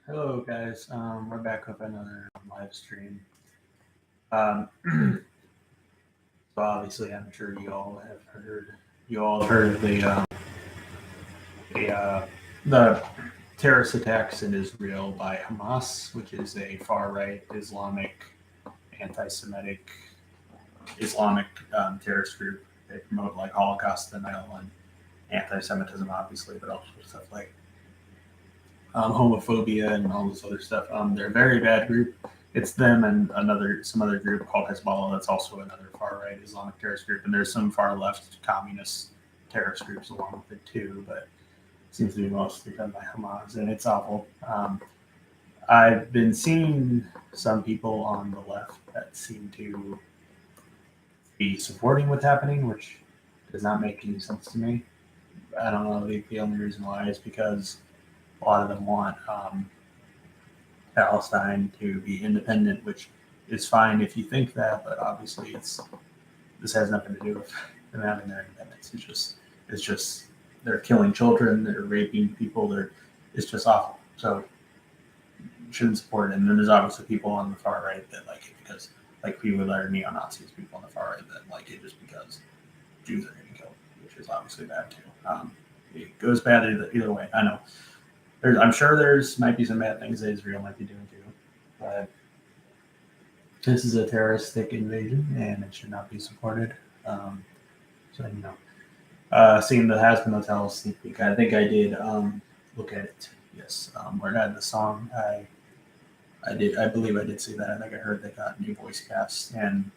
Hello, guys. We're back with another live stream. Um, so obviously, I'm sure you all heard of the, uh, the terrorist attacks in Israel by Hamas, which is a far right Islamic, anti-Semitic, Islamic terrorist group. They promote like Holocaust denial and anti-Semitism, obviously, but also stuff like homophobia and all this other stuff. They're a very bad group. It's them and some other group called Hezbollah. That's also another far right Islamic terrorist group, and there's some far left communist terrorist groups along with it too. But it seems to be mostly done by Hamas, and it's awful. I've been seeing some people on the left that seem to be supporting what's happening, which does not make any sense to me. I don't know. The only reason why is because a lot of them want Palestine to be independent, which is fine if you think that, but obviously this has nothing to do with them having their independence. It's just they're killing children, they're raping people, it's just awful. So you shouldn't support it. And then there's obviously people on the far right that like it because like people that are neo Nazis, people on the far right that like it just because Jews are getting killed, which is obviously bad too. It goes bad either way. I know. I'm sure might be some bad things that Israel might be doing too, but this is a terroristic invasion and it should not be supported. Seeing the Has Been Hotel sneak peek, I think I did look at it. Yes, where it had the song. I did. I believe I did see that. I think I heard they got new voice cast, and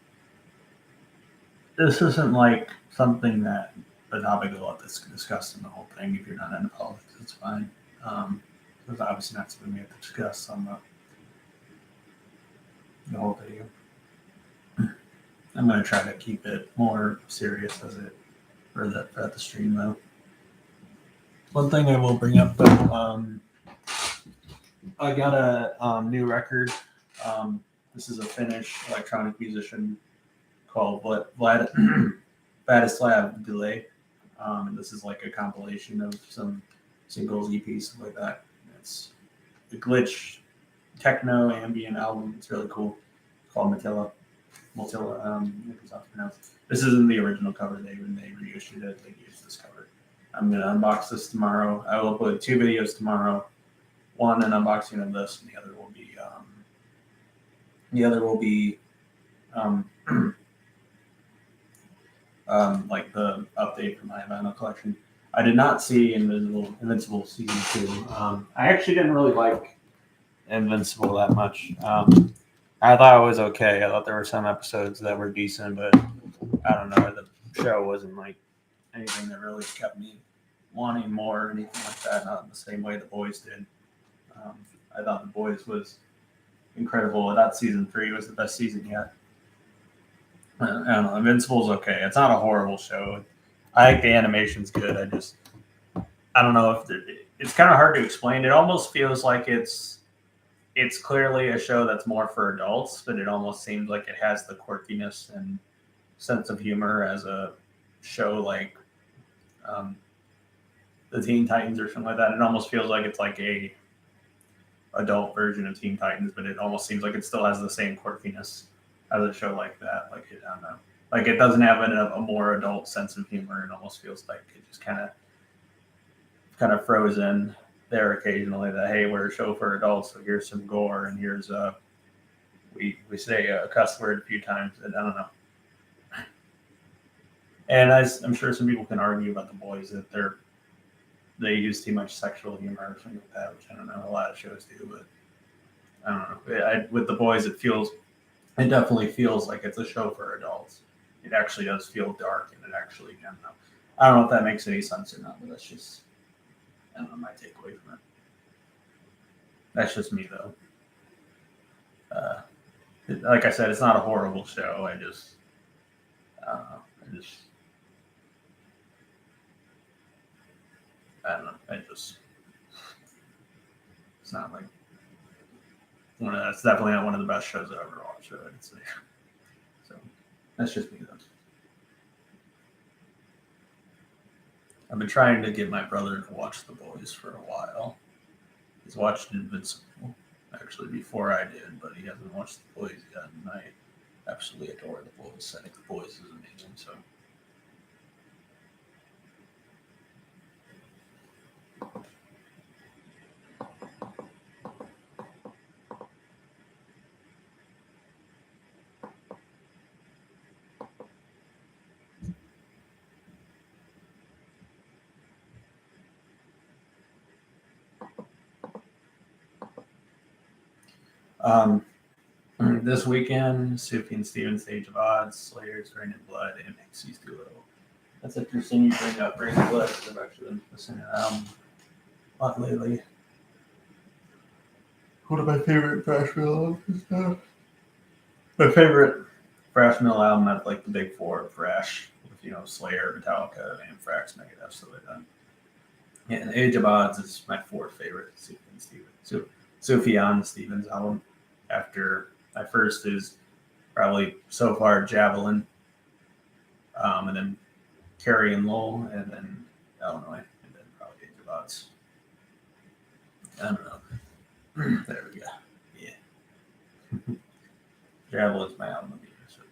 this isn't like something that the topic of what that's discussed in the whole thing. If you're not into politics, it's fine. It's obviously not something we have to discuss on the whole video. I'm going to try to keep it more serious throughout the stream, though. One thing I will bring up, though, I got a new record. This is a Finnish electronic musician called Vladislav Delay. And this is like a compilation of some singles, EPs, stuff like that. It's a glitch techno ambient album. It's really cool. It's called Motilla. It's not pronounced. This isn't the original cover. When they reissued it, they used this cover. I'm gonna unbox this tomorrow. I will upload 2 videos tomorrow. One an unboxing of this, and the other will be like the update from my vinyl collection. I did not see Invincible season 2. I actually didn't really like Invincible that much. I thought it was okay. I thought there were some episodes that were decent, but I don't know. The show wasn't like anything that really kept me wanting more or anything like that. Not in the same way The Boys did. I thought The Boys was incredible. I thought season 3 was the best season yet. I don't know. Invincible's okay. It's not a horrible show. I think the animation's good. I don't know if it's kind of hard to explain. It almost feels like it's clearly a show that's more for adults, but it almost seems like it has the quirkiness and sense of humor as a show like the Teen Titans or something like that. It almost feels like it's like a adult version of Teen Titans, but it almost seems like it still has the same quirkiness as a show like that. Like I don't know, like it doesn't have a more adult sense of humor. It almost feels like it just kind of froze in there occasionally. That hey, we're a show for adults, so here's some gore and here's we say a cuss word a few times. And I don't know. And I'm sure some people can argue about The Boys that they use too much sexual humor or something like that, which I don't know. A lot of shows do, but I don't know. With The Boys, it definitely feels like it's a show for adults. It actually does feel dark, and I don't know if that makes any sense or not, but that's just my takeaway from it. That's just me, though. Like I said, it's not a horrible show. I don't know. It's not like that's definitely not one of the best shows I've ever watched. I'd say. So that's just me, though. I've been trying to get my brother to watch The Boys for a while. He's watched Invincible actually before I did, but he hasn't watched The Boys yet, and I absolutely adore The Boys. I think The Boys is amazing. So. This weekend, Sufi and Steven's Age of Odds, Slayer's Rain and Blood, and Pixies Duo. That's interesting you bring up Rain and Blood because I've actually been listening to that a lot lately. One of my favorite thrash metal albums. My favorite thrash metal album out of like the big four of thrash, with Slayer, Metallica, Anthrax, Megadeth, stuff like that. And Age of Odds is my fourth favorite Sufi and Steven. Sufjan Stevens album. After my first is probably so far Javelin, and then Carrion Lowell, and then Illinois, and then probably Age of Odds. I don't know. There we go. Yeah. Javelin's my album of the year. So.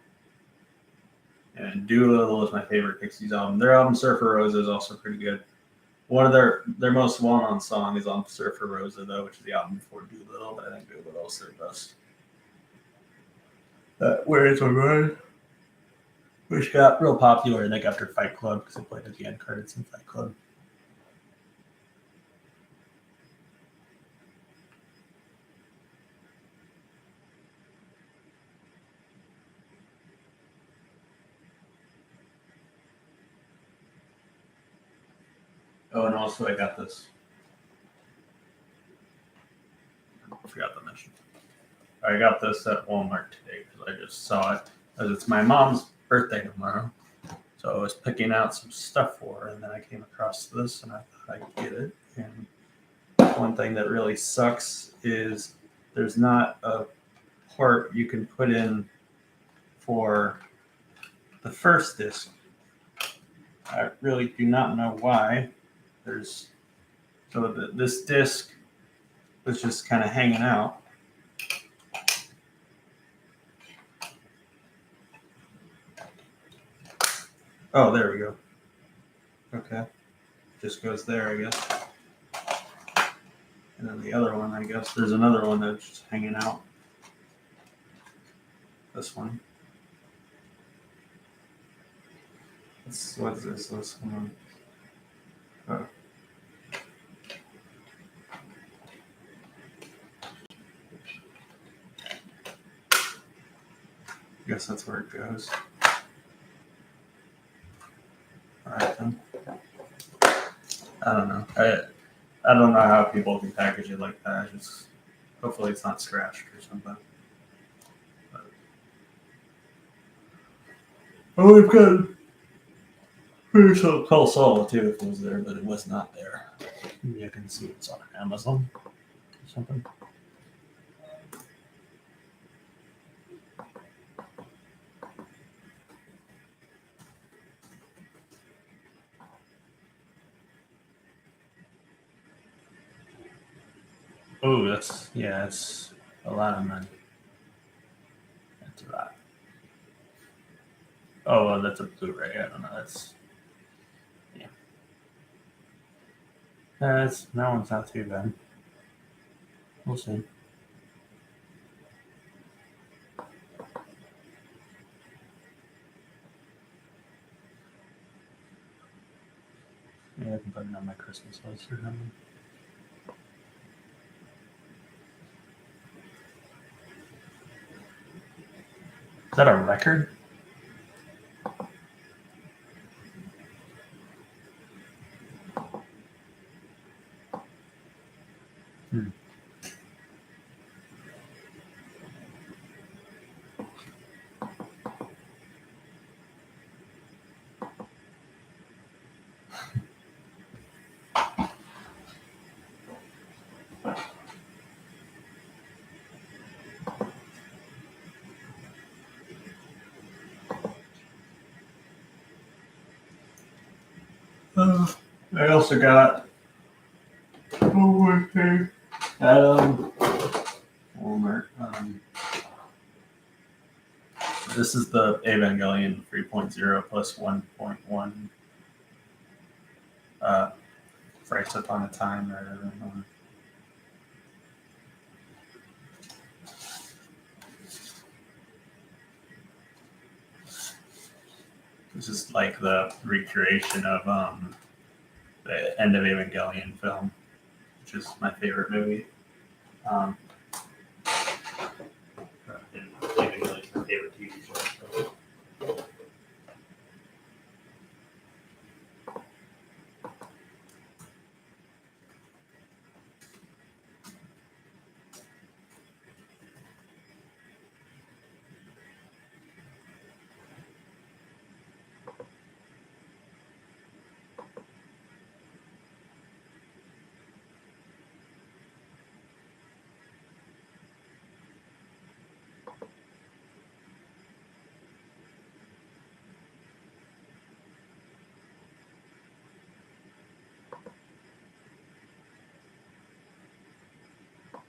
And Doolittle is my favorite Pixies album. Their album Surfer Rosa is also pretty good. One of their most well-known song is on Surfer Rosa, though, which is the album before Doolittle, but I think Doolittle is their best. Where is my mind? Which got real popular, I think, after Fight Club, because they played at the end credits in Fight Club. Oh, and also I got this. I forgot to mention. I got this at Walmart today because I just saw it. Because it's my mom's birthday tomorrow. So I was picking out some stuff for her, and then I came across this, and I thought I'd get it. And one thing that really sucks is there's not a port you can put in for the first disc. I really do not know why. This disc was just kind of hanging out. Oh, there we go. Okay. Just goes there, I guess. And then the other one, I guess, there's another one that's just hanging out. This one. What is this? This one. Oh. I guess that's where it goes. All right, then. I don't know. I don't know how people can package it like that. Hopefully it's not scratched or something. But, we've got pretty cool solo too if it was there, but it was not there. You can see it's on Amazon or something. Oh, it's a lot of money. That's a lot. Oh, well, that's a Blu-ray. I don't know. That one's not too bad. We'll see. Yeah, I can put it on my Christmas list or something. Is that a record? I also got one more thing. Walmart. This is the Evangelion 3.0 plus 1.1 Thrice Upon a Time or whatever. This is like the recreation of the end of Evangelion film, which is my favorite movie. Evangelion is my favorite TV show. So.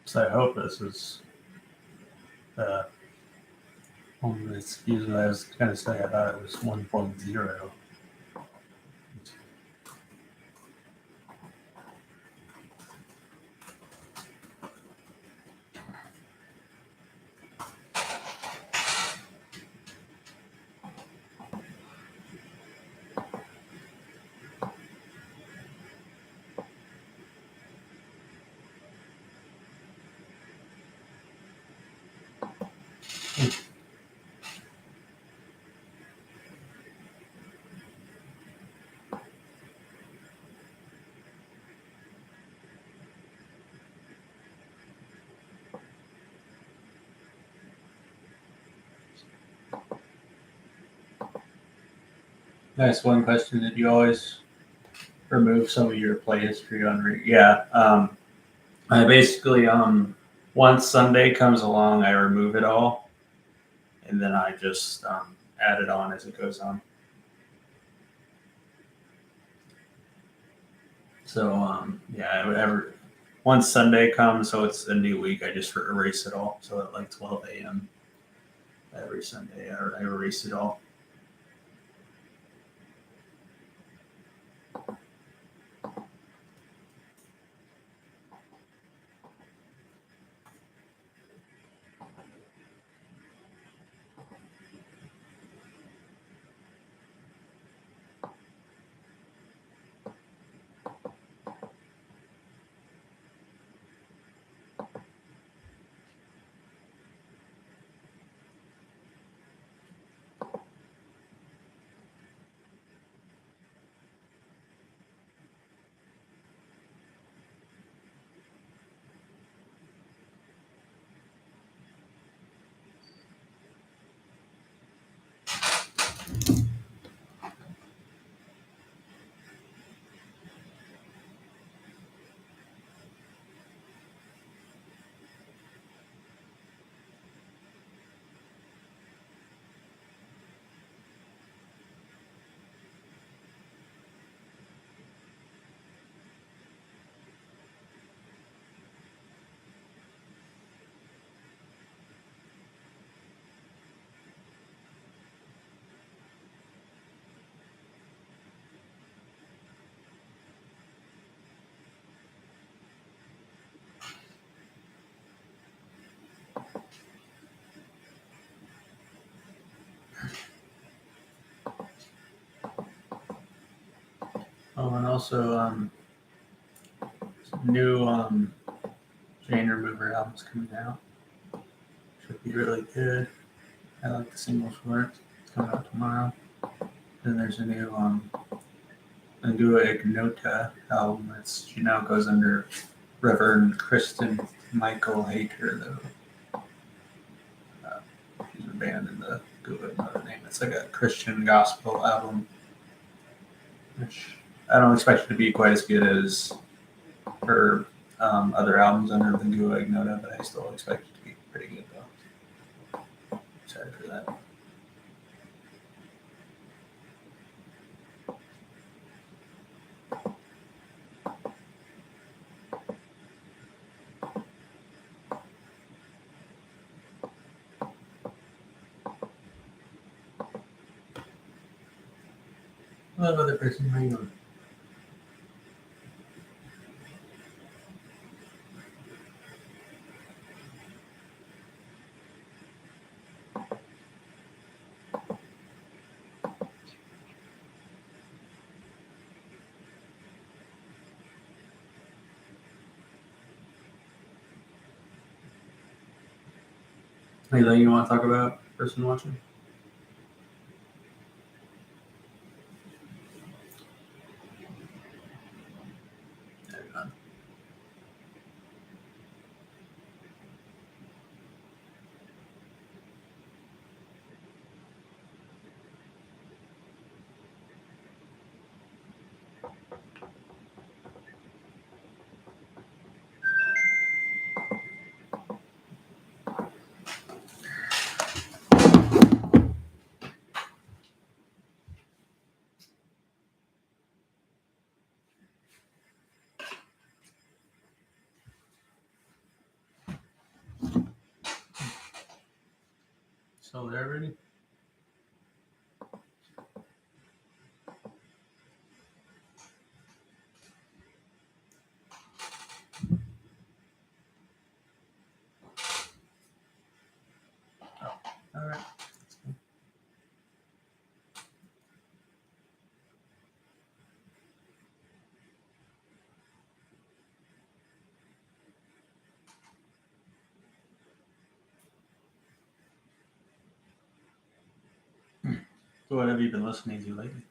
So I hope this is it's usually I was going to say I thought it was 1.0. Nice one question. Did you always remove some of your play history on? Yeah. I basically once Sunday comes along, I remove it all, and then I just add it on as it goes on. So yeah, whatever. Once Sunday comes, so it's a new week, I just erase it all. So at like 12 a.m. every Sunday, I erase it all. Oh, and also new Chain Remover albums coming out. Should be really good. I like the singles for it. It's coming out tomorrow. Then there's a new Angua Ignota album. She now goes under Reverend Kristen Michael Hater, though. She's a band in the Angua Ignota name. It's like a Christian gospel album, which I don't expect it to be quite as good as her other albums under the Angua Ignota, but I still expect it to be pretty good, though. Excited for that. Hello, other person. How you doing? Anything you want to talk about? Person watching? There you go. Still there, already? All right. So what have you been listening to lately?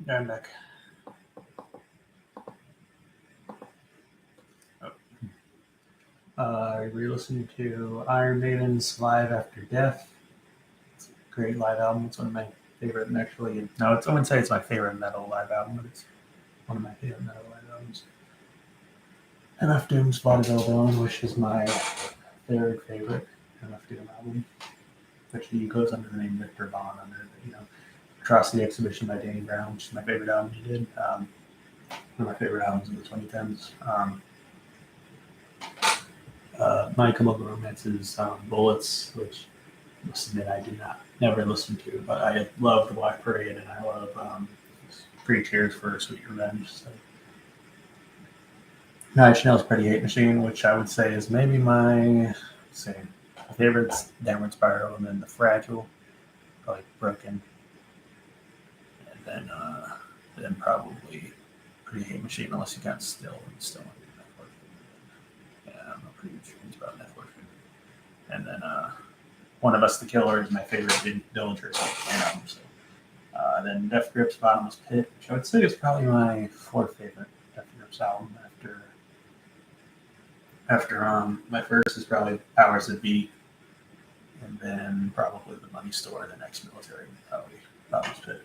Yeah, I'm back. We're listening to Iron Maiden's Live After Death. It's a great live album. It's one of my favorite, and actually, no, I wouldn't say it's my favorite metal live album, but it's one of my favorite metal live albums. MF Doom's Vaudeville Villain, which is my third favorite MF Doom album, which he goes under the name Victor Vaughn under the, Atrocity Exhibition by Danny Brown, which is my favorite album he did. One of my favorite albums of the 2010s. My Chemical Romance's Bullets, which I must admit I did never listen to, but I love The Black Parade and I love Three Cheers for Sweet Revenge. So. Nine Inch Nails' Pretty Hate Machine, which I would say is maybe my favorites, Downward Spiral, and then The Fragile, probably Broken, and then probably Pretty Hate Machine, unless you got Still on your network. Yeah, I'm not pretty sure about network. And then One of Us the Killer is my favorite Dillinger album. So. Then Death Grips Bottomless Pit, which I would say is probably my fourth favorite Death Grips album after my first is probably Powers That Be, and then probably The Money Store, and the next military, probably Bottomless Pit.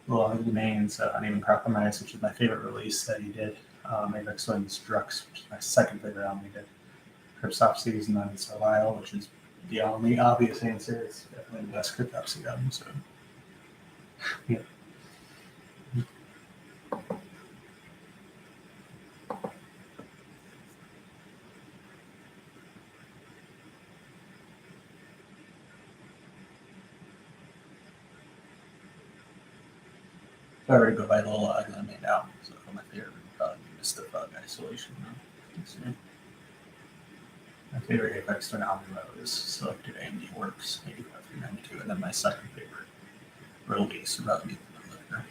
Well, he remains Uneven Compromise, which is my favorite release that he did. Avex Slim's Drux, which is my second favorite album he did. Cryptopsy is None So Vile, which is the only obvious answer. It's definitely the best Cryptopsy album. So, yeah. If I were to go by the log, I made album. So my favorite would probably be Mr. Bug Isolation. My favorite Apex Twin album though is Selected AMD Works 85 through 92, and then my second favorite release would probably be The Liquor.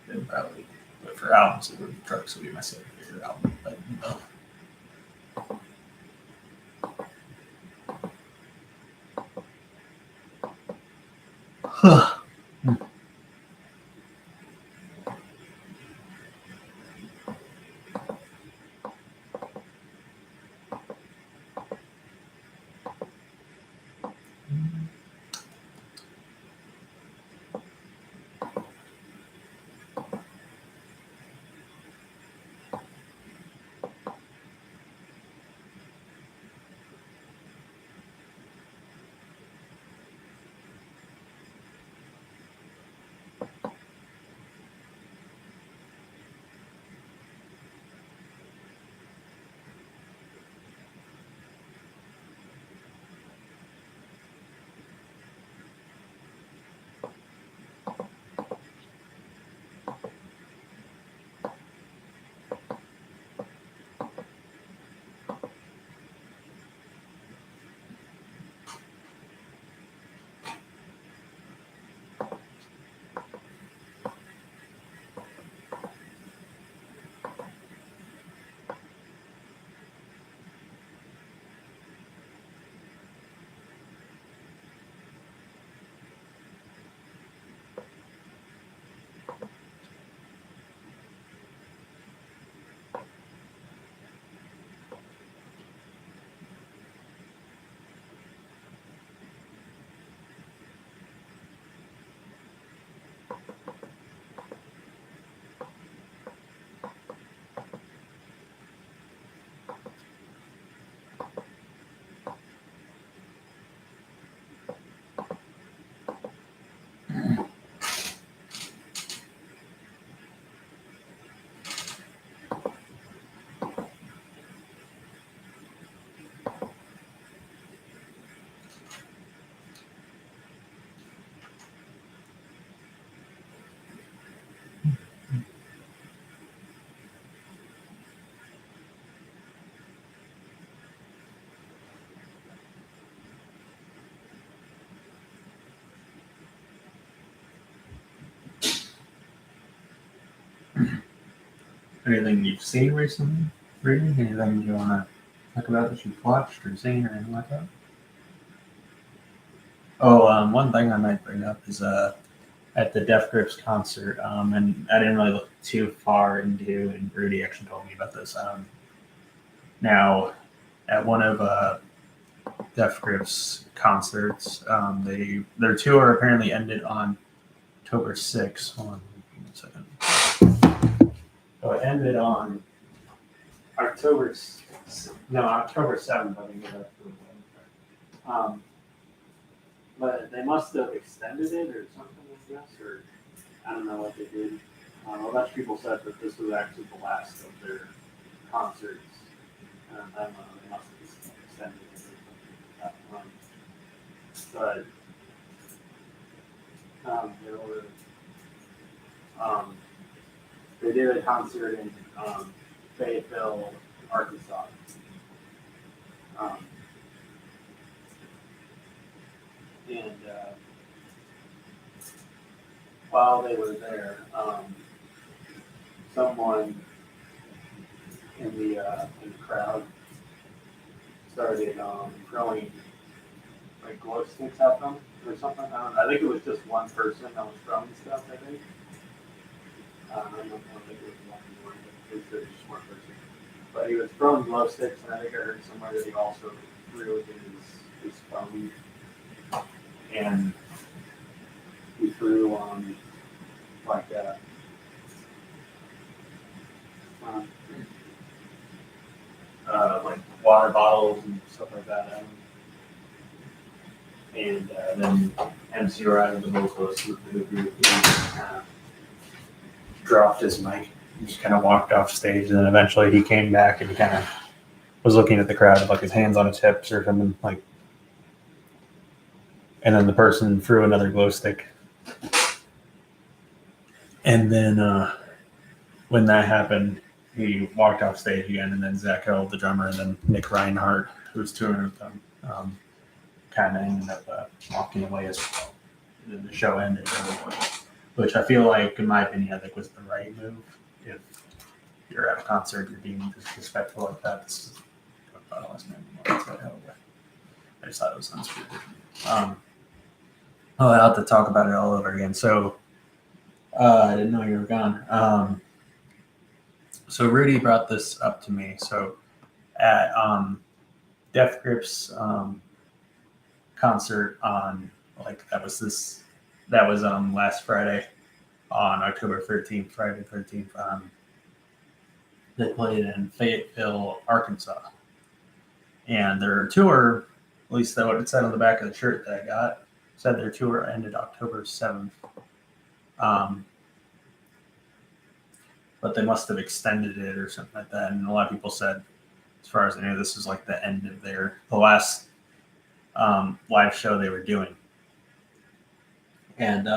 Then probably, but for albums, it would be Trucks would be my second favorite album. But anything you've seen recently? Reading? Anything you want to talk about that you've watched or seen or anything like that? Oh, one thing I might bring up is I at the Death Grips concert, and I didn't really look too far into, and Rudy actually told me about this. Now, at one of Death Grips concerts, their tour apparently ended on October 6th. Hold on, give me a second. So it ended on October 7th, I think. But they must have extended it or something like this, or I don't know what they did. A bunch of people said that this was actually the last of their concerts. I don't know, they must have extended it or something. They did a concert in Fayetteville, Arkansas. And while they were there, someone in the crowd started throwing like glow sticks at them or something. I think it was just one person that was throwing stuff. I think. I don't think it was one more, but it was just one person. But he was throwing glow sticks, and I think I heard somewhere that he also threw his phone. And he threw like water bottles and stuff like that at him. And then MC Ryder, the vocalist of the group, he dropped his mic. He just kind of walked off stage, and then eventually he came back and he kind of was looking at the crowd with like his hands on his hips or something like. And then the person threw another glow stick. And then when that happened, he walked off stage again. And then Zach Hill, the drummer, and then Nick Reinhardt, who was touring with them, kind of ended up walking away as well. And then the show ended, which I feel like, in my opinion, I think was the right move. If you're at a concert, you're being disrespectful like that. I just thought it was unscripted. I'll have to talk about it all over again. So I didn't know you were gone. So Rudy brought this up to me. So at Death Grips concert on that was last Friday on October 13th, Friday the 13th. They played in Fayetteville, Arkansas, and their tour, at least that's what it said on the back of the shirt that I got, said their tour ended October 7th. But they must have extended it or something like that. And a lot of people said, as far as I knew, this was like the end of the last live show they were doing. And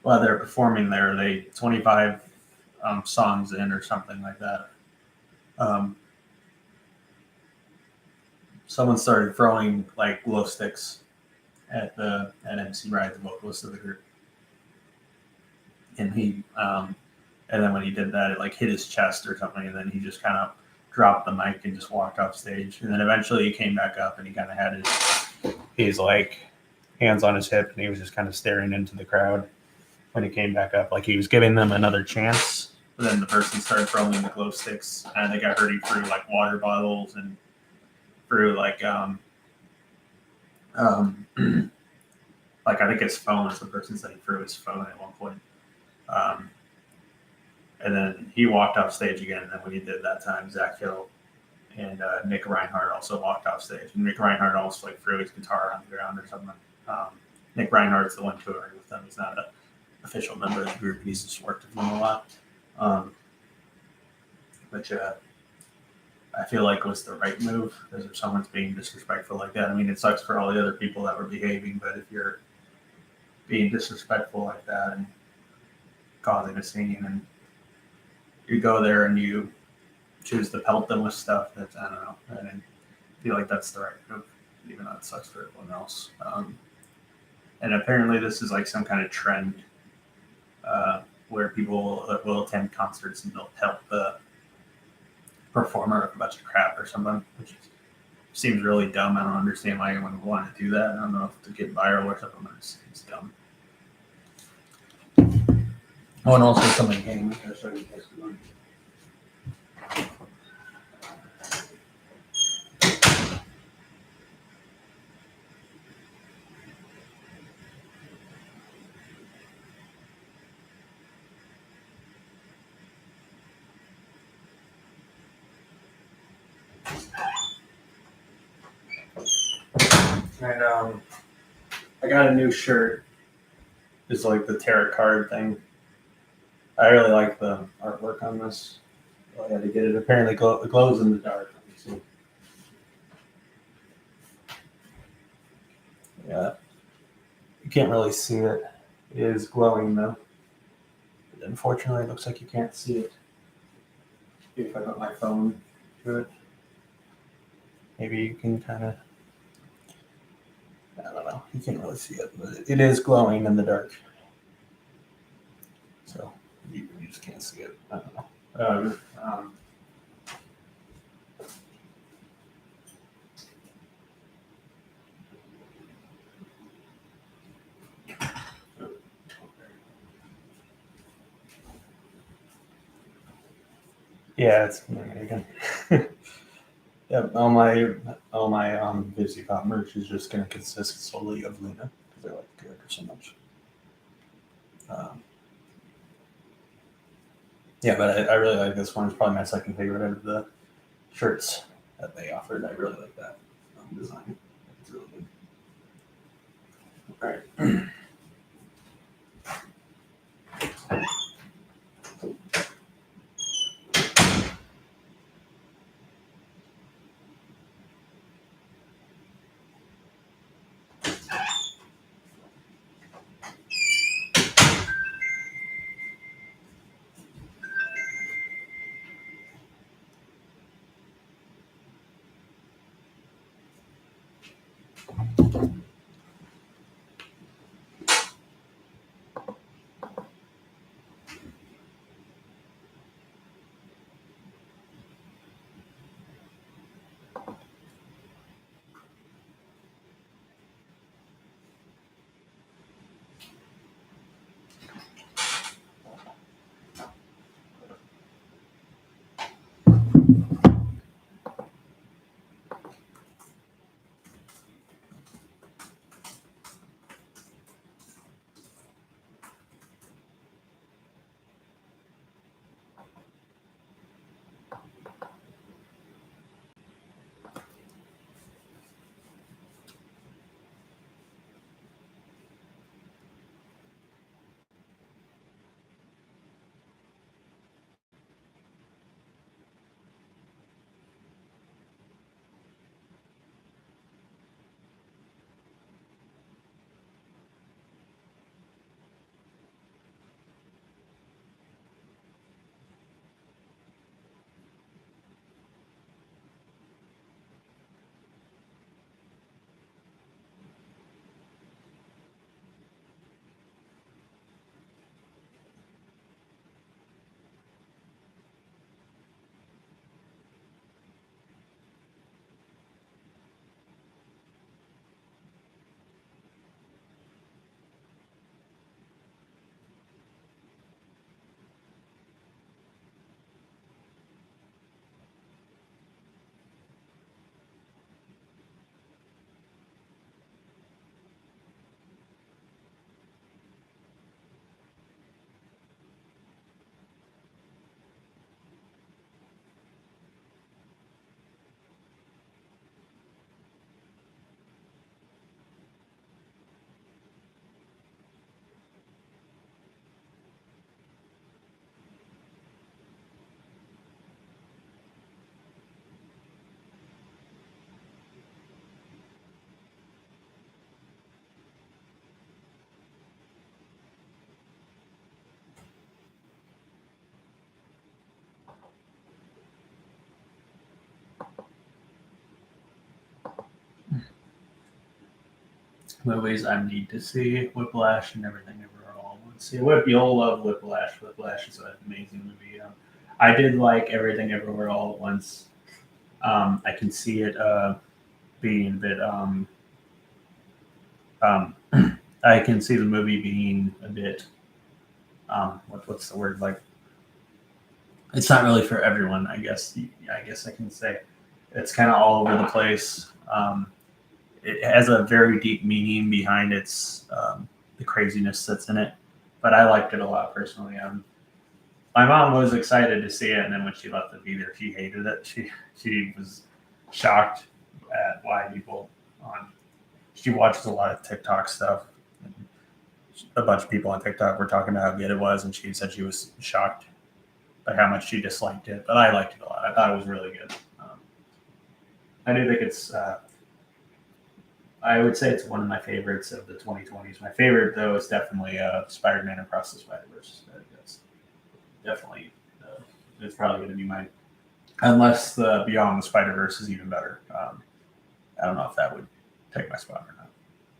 while they're performing there, they 25 songs in or something like that. Someone started throwing like glow sticks at MC Ride, the vocalist of the group, and he and then when he did that, it like hit his chest or something, and then he just kind of dropped the mic and just walked off stage. And then eventually he came back up and he kind of had his like hands on his hip, and he was just kind of staring into the crowd when he came back up, like he was giving them another chance. But then the person started throwing the glow sticks, and I think I heard he threw like water bottles and threw like like I think his phone, is the person said he threw his phone at one point. And then he walked off stage again. And then when he did that time, Zach Hill and Nick Reinhardt also walked off stage. And Nick Reinhardt also like threw his guitar on the ground or something. Nick Reinhardt's the one touring with them. He's not an official member of the group. He's just worked with them a lot. Which I feel like was the right move, because if someone's being disrespectful like that, I mean, it sucks for all the other people that were behaving, but if you're being disrespectful like that and causing a scene, and you go there and you choose to pelt them with stuff, that's, I don't know, I didn't feel like that's the right move, even though it sucks for everyone else. And apparently this is like some kind of trend where people will attend concerts and they'll pelt the performer with a bunch of crap or something, which seems really dumb. I don't understand why anyone would want to do that. I don't know if to get viral or something, but it seems dumb. Oh, and also something came. And I got a new shirt. It's like the tarot card thing. I really like the artwork on this. So I had to get it. Apparently, it glows in the dark. Let me see. Yeah, you can't really see it. It is glowing though. Unfortunately, it looks like you can't see it. If I put my phone to it, maybe you can kind of. I don't know. You can't really see it, but it is glowing in the dark. So you just can't see it. I don't know. Yeah, it's again. Yeah, all my Busy Pop merch is just going to consist solely of Luna because I like the character so much. Yeah, but I really like this one. It's probably my second favorite out of the shirts that they offered. I really like that design. It's really good. All right. Movies I need to see: Whiplash and Everything Everywhere All at Once. See, you'll love Whiplash. Whiplash is an amazing movie. I did like Everything Everywhere All at Once. I can see it being a bit. Um, I can see the movie being a bit what's the word, like, it's not really for everyone, I guess. I guess I can say it's kind of all over the place. It has a very deep meaning behind its the craziness that's in it, but I liked it a lot personally. My mom was excited to see it, and then when she left the theater, she hated it. She was shocked at why people on. She watches a lot of TikTok stuff. A bunch of people on TikTok were talking about how good it was, and she said she was shocked by how much she disliked it. But I liked it a lot. I thought it was really good. I do think it's. I would say it's one of my favorites of the 2020s. My favorite, though, is definitely Spider-Man Across the Spider-Verse. That's definitely. It's probably going to be mine, unless the Beyond the Spider-Verse is even better. I don't know if that would take my spot or not.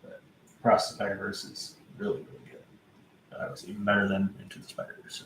But Across the Spider-Verse is really, really good. It was even better than Into the Spider-Verse. So.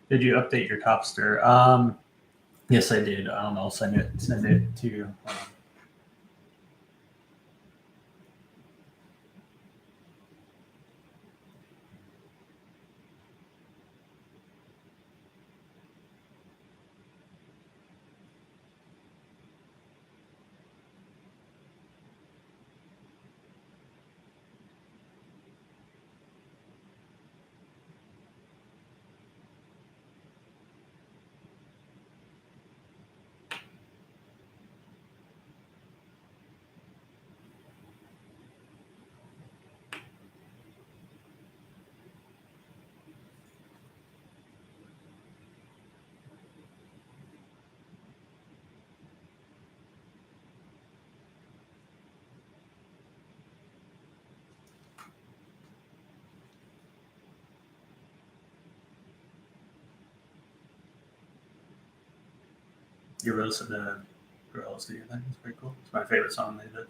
Did you update your Topster? Yes, I did. I'll send it to you. You ever listen to Gorillaz? Do you think it's pretty cool? It's my favorite song they did.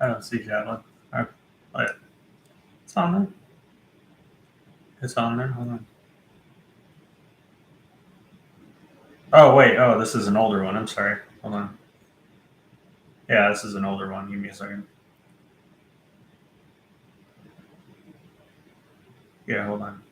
I don't see Javelin. Oh, yeah. It's on there. It's on there. Hold on. Oh wait. Oh, this is an older one. I'm sorry. Hold on. Yeah, this is an older one. Give me a second. Yeah, hold on.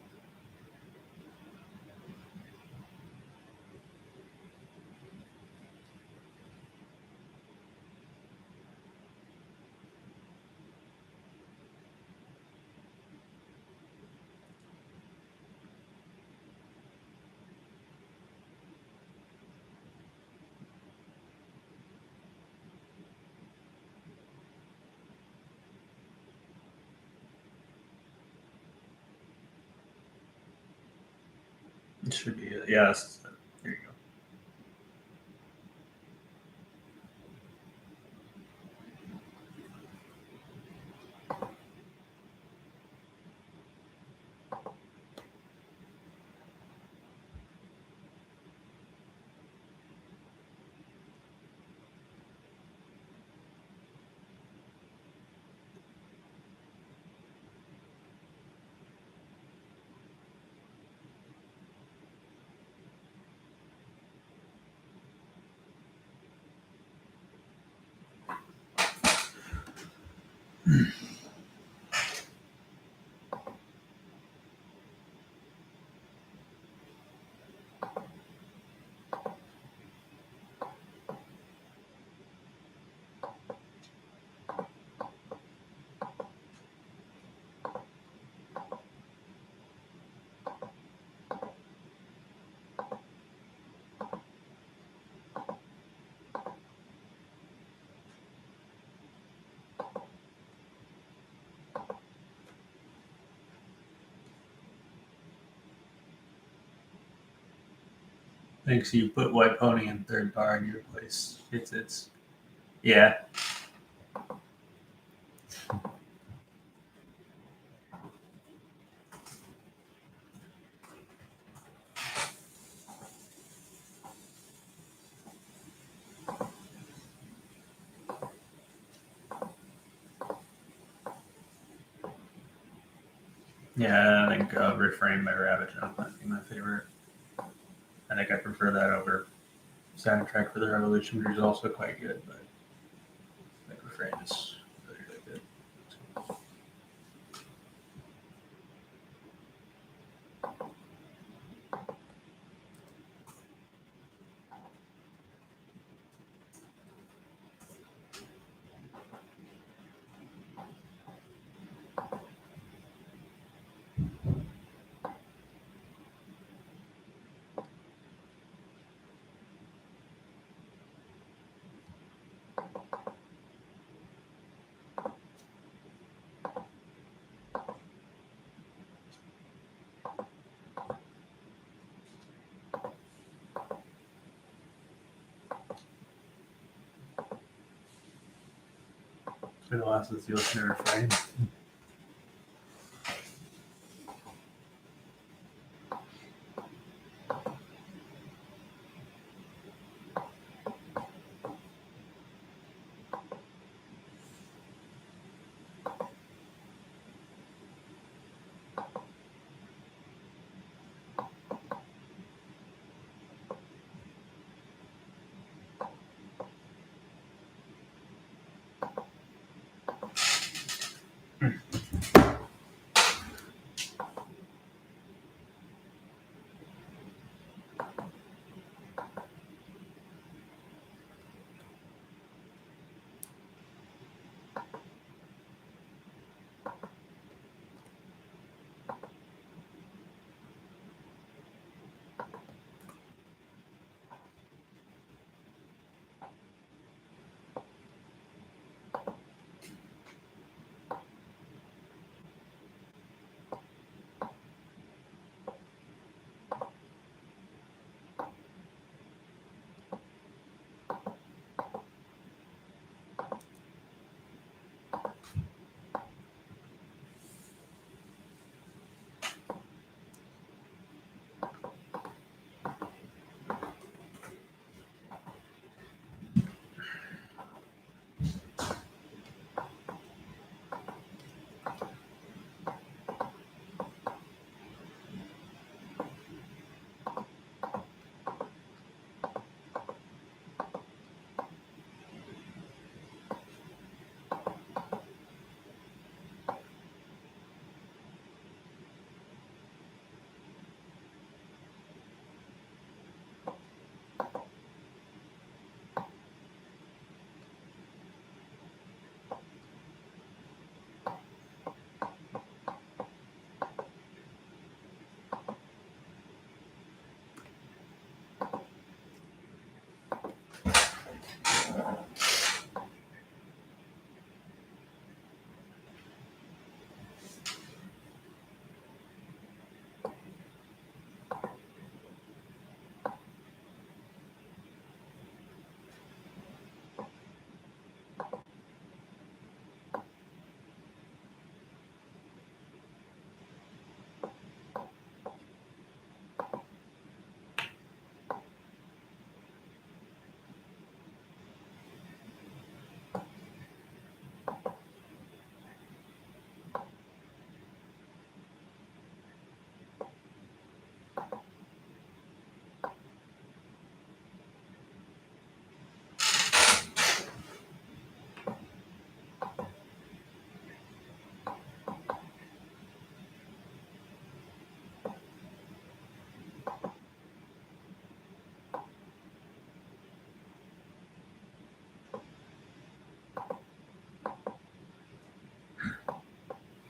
It should be it. Yeah, there you go. Thanks. You put White Pony in third bar in your place. It's. Yeah. Yeah, I think Refrain by Rabbit Jump might be my favorite. I think I prefer that over Soundtrack for the Revolution, which is also quite good, but the Refrain is really, really good. For the last of the listener refrain.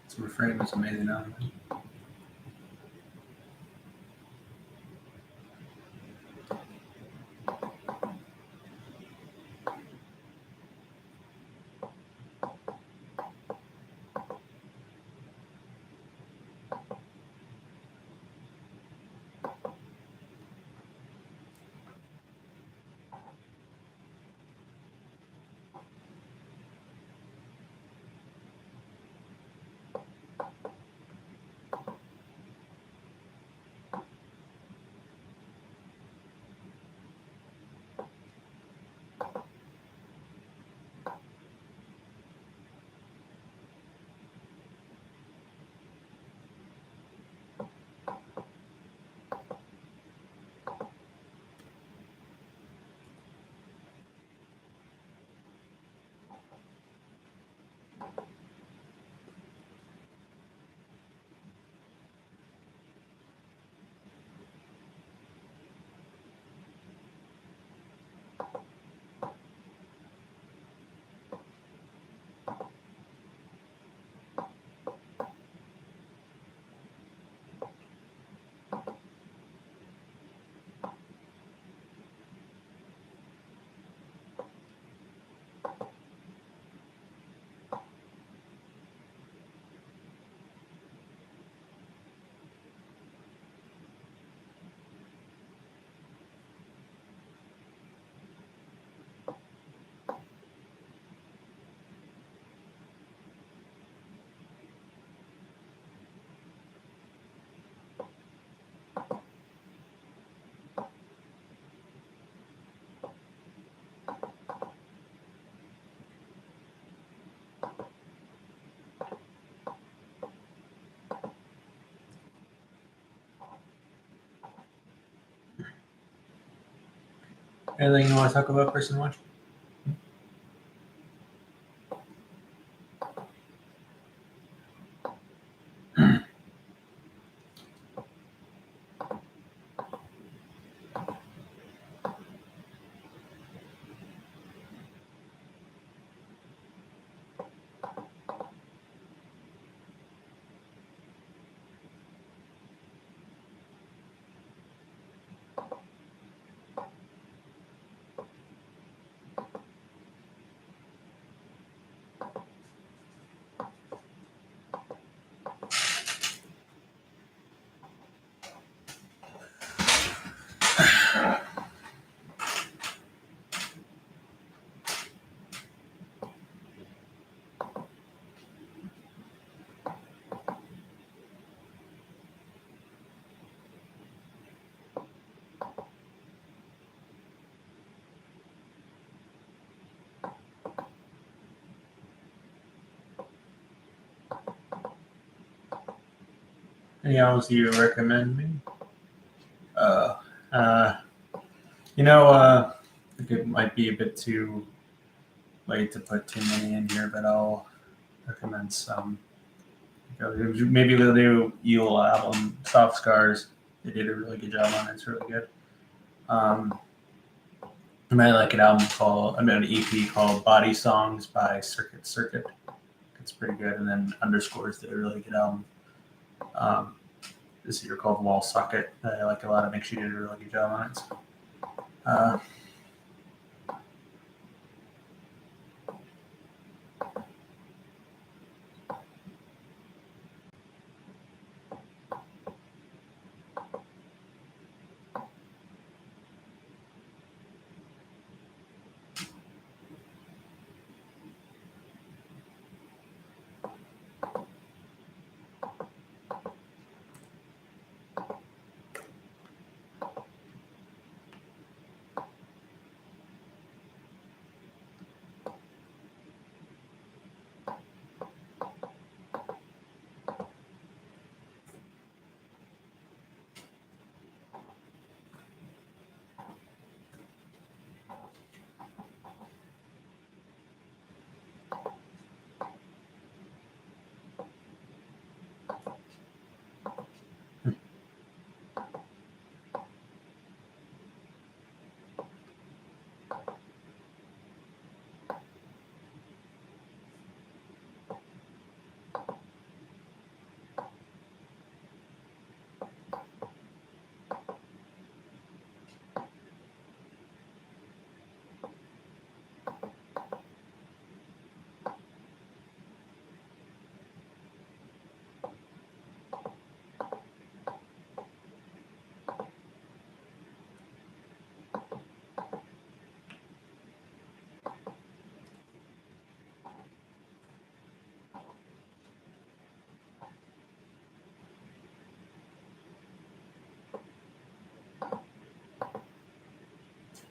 This refrain was amazing. Anything you want to talk about, person watching? Any albums you recommend me? I think it might be a bit too late to put too many in here, but I'll recommend some. Maybe the new Eel album, Soft Scars. They did a really good job on it. It's really good. I might like an an EP called Body Songs by Circuit Circuit. It's pretty good. And then Underscores did a really good album this year called Wall Socket that I like a lot. I think she did a really good job on it. So,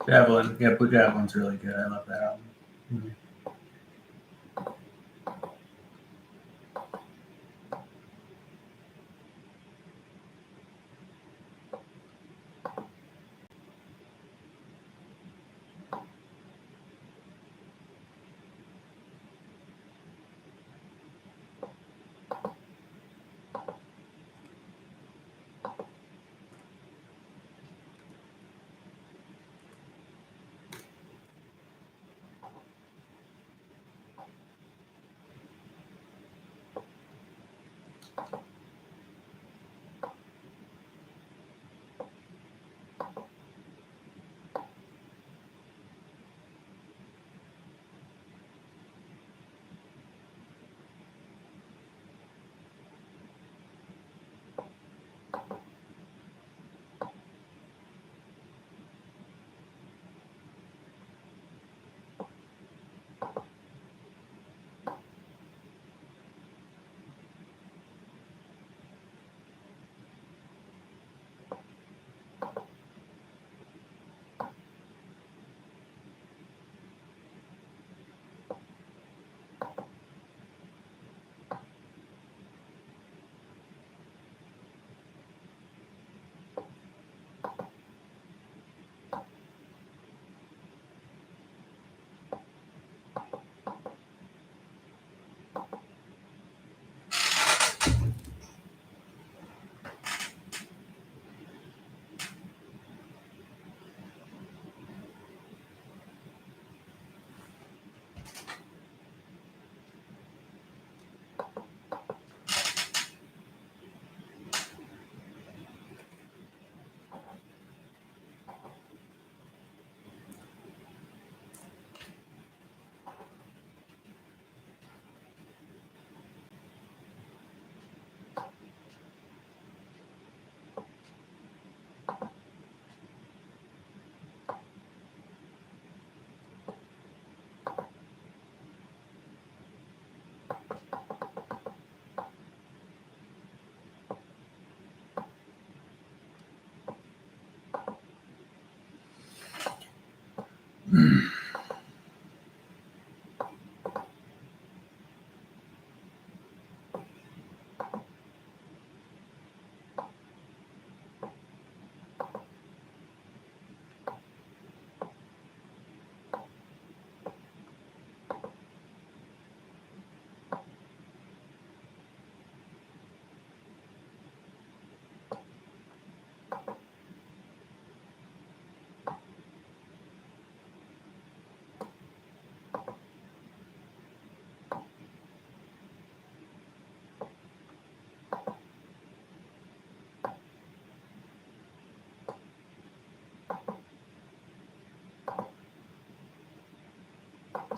Javelin. Yeah, Blue Javelin's really good. I love that album. Mm-hmm.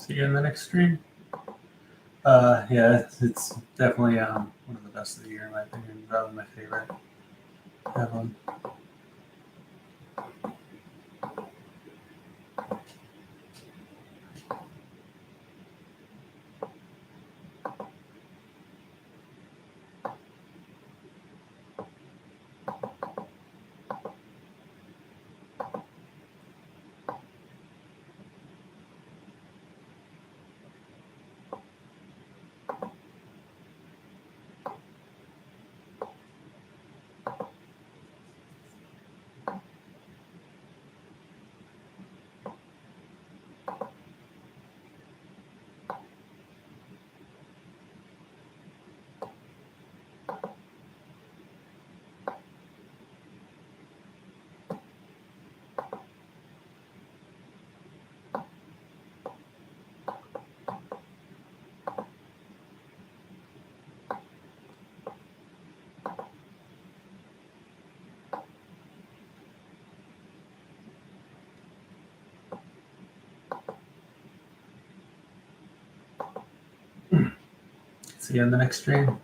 See you in the next stream. Yeah, it's definitely one of the best of the year in my opinion. Probably my favorite. Have one. See you in the next stream.